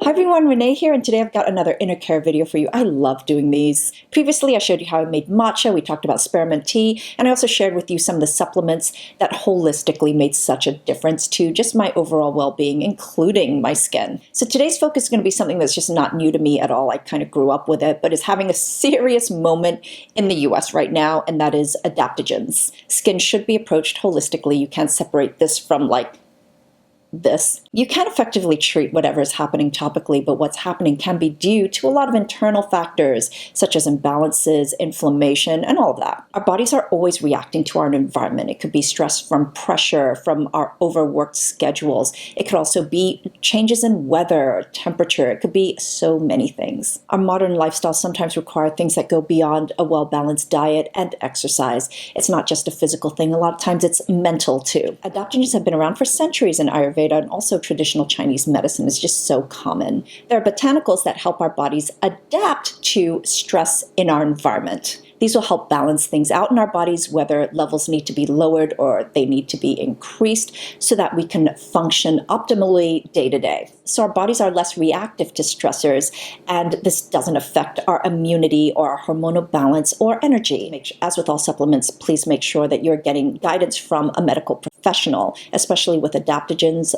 Hi everyone, Renee here, and today I've got another inner care video for you. I love doing these. Previously, I showed you how I made matcha, we talked about spearmint tea, and I also shared with you some of the supplements that holistically made such a difference to just my overall well-being, including my skin. So today's focus is going to be something that's just not new to me at all. I kind of grew up with it, but is having a serious moment in the US right now, and that is adaptogens. Skin should be approached holistically. You can't separate this from this. You can effectively treat whatever is happening topically, but what's happening can be due to a lot of internal factors such as imbalances, inflammation, and all of that. Our bodies are always reacting to our environment. It could be stress from pressure, from our overworked schedules. It could also be changes in weather or temperature. It could be so many things. Our modern lifestyles sometimes require things that go beyond a well-balanced diet and exercise. It's not just a physical thing. A lot of times it's mental too. Adaptogens have been around for centuries in Ayurveda, and also traditional Chinese medicine is just so common. There are botanicals that help our bodies adapt to stress in our environment. These will help balance things out in our bodies, whether levels need to be lowered or they need to be increased so that we can function optimally day to day. So our bodies are less reactive to stressors, and this doesn't affect our immunity or our hormonal balance or energy. As with all supplements, please make sure that you're getting guidance from a medical professional, especially with adaptogens.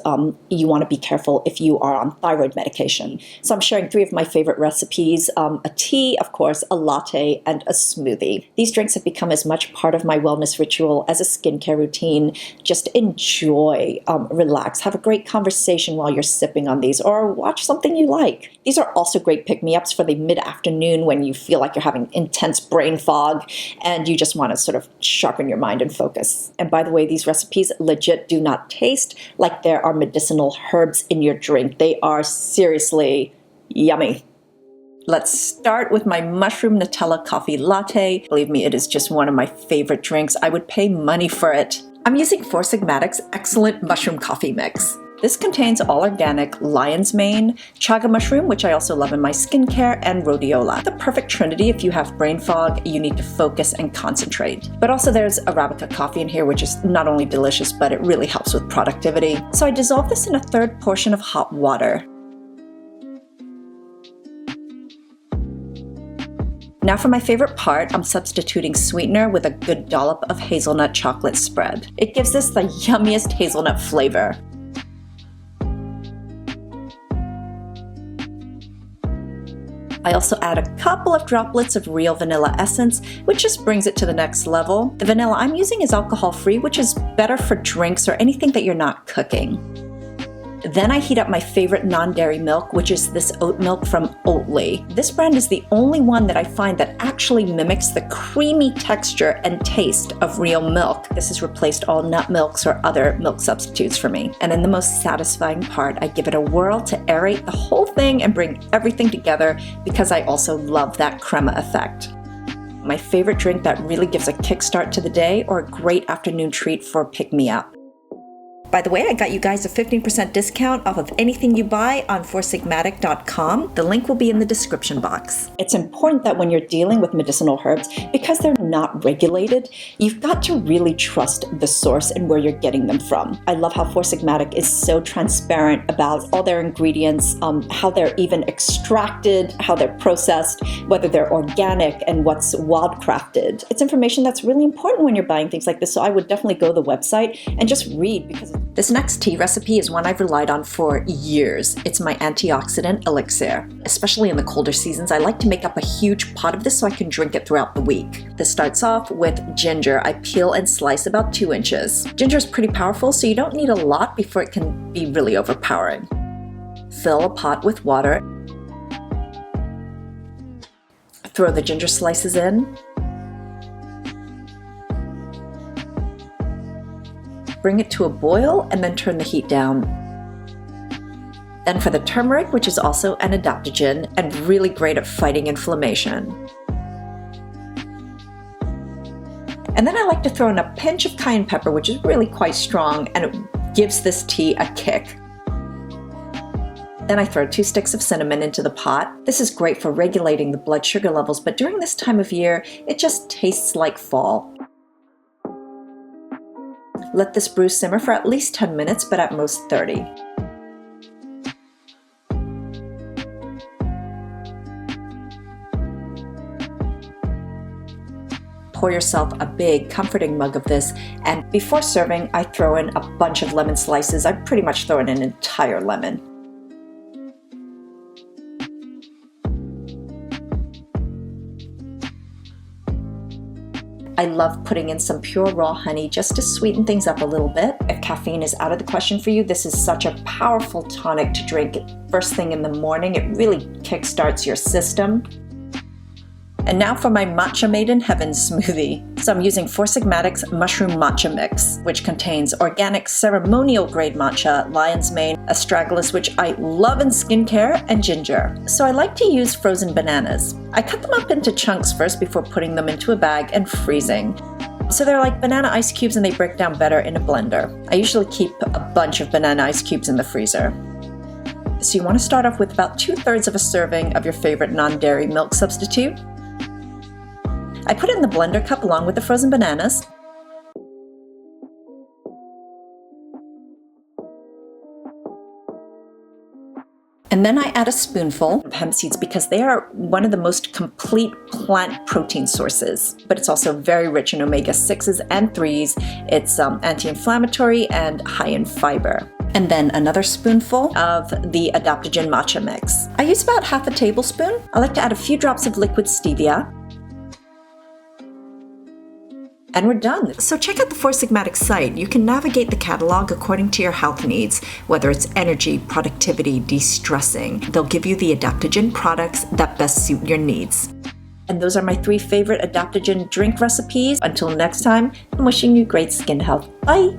You want to be careful if you are on thyroid medication. So I'm sharing 3 of my favorite recipes, a tea, of course, a latte, and a smoothie. These drinks have become as much part of my wellness ritual as a skincare routine. Just enjoy, relax, have a great conversation while you're sipping on these, or watch something you like. These are also great pick-me-ups for the mid-afternoon when you feel like you're having intense brain fog and you just want to sort of sharpen your mind and focus. And by the way, these recipes legit do not taste like there are medicinal herbs in your drink. They are seriously yummy. Let's start with my mushroom Nutella coffee latte. Believe me, it is just one of my favorite drinks. I would pay money for it. I'm using Four Sigmatic's excellent mushroom coffee mix. This contains all organic lion's mane, chaga mushroom, which I also love in my skincare, and rhodiola. The perfect trinity if you have brain fog, you need to focus and concentrate. But also there's Arabica coffee in here, which is not only delicious, but it really helps with productivity. So I dissolve this in a 1/3 portion of hot water. Now for my favorite part, I'm substituting sweetener with a good dollop of hazelnut chocolate spread. It gives this the yummiest hazelnut flavor. I also add a couple of droplets of real vanilla essence, which just brings it to the next level. The vanilla I'm using is alcohol-free, which is better for drinks or anything that you're not cooking. Then I heat up my favorite non-dairy milk, which is this oat milk from Oatly. This brand is the only one that I find that actually mimics the creamy texture and taste of real milk. This has replaced all nut milks or other milk substitutes for me. And then the most satisfying part, I give it a whirl to aerate the whole thing and bring everything together because I also love that crema effect. My favorite drink that really gives a kickstart to the day, or a great afternoon treat for pick-me-up. By the way, I got you guys a 15% discount off of anything you buy on foursigmatic.com. The link will be in the description box. It's important that when you're dealing with medicinal herbs, because they're not regulated, you've got to really trust the source and where you're getting them from. I love how Four Sigmatic is so transparent about all their ingredients, how they're even extracted, how they're processed, whether they're organic, and what's wildcrafted. It's information that's really important when you're buying things like this, so I would definitely go to the website and just read, because this next tea recipe is one I've relied on for years. It's my Antioxidant Elixir. Especially in the colder seasons, I like to make up a huge pot of this so I can drink it throughout the week. This starts off with ginger. I peel and slice about 2 inches. Ginger is pretty powerful, so you don't need a lot before it can be really overpowering. Fill a pot with water. Throw the ginger slices in. Bring it to a boil and then turn the heat down. Then for the turmeric, which is also an adaptogen and really great at fighting inflammation. And then I like to throw in a pinch of cayenne pepper, which is really quite strong, and it gives this tea a kick. Then I throw 2 sticks of cinnamon into the pot. This is great for regulating the blood sugar levels, but during this time of year, it just tastes like fall. Let this brew simmer for at least 10 minutes, but at most 30. pour yourself a big, comforting mug of this, and before serving, I throw in a bunch of lemon slices. I pretty much throw in an entire lemon. I love putting in some pure raw honey just to sweeten things up a little bit. If caffeine is out of the question for you, this is such a powerful tonic to drink first thing in the morning. It really kickstarts your system. And now for my Matcha Made in Heaven smoothie. So I'm using Four Sigmatic's Mushroom Matcha Mix, which contains organic ceremonial grade matcha, lion's mane, astragalus, which I love in skincare, and ginger. So I like to use frozen bananas. I cut them up into chunks first before putting them into a bag and freezing. So they're like banana ice cubes and they break down better in a blender. I usually keep a bunch of banana ice cubes in the freezer. So you want to start off with about 2/3 of a serving of your favorite non-dairy milk substitute. I put it in the blender cup along with the frozen bananas. And then I add a spoonful of hemp seeds because they are one of the most complete plant protein sources, but it's also very rich in omega-6s and 3s. It's anti-inflammatory and high in fiber. And then another spoonful of the Adaptogen matcha mix. I use about half a tablespoon. I like to add a few drops of liquid stevia. And we're done. So check out the Four Sigmatic site. You can navigate the catalog according to your health needs, whether it's energy, productivity, de-stressing. They'll give you the adaptogen products that best suit your needs. And those are my 3 favorite adaptogen drink recipes. Until next time, I'm wishing you great skin health. Bye!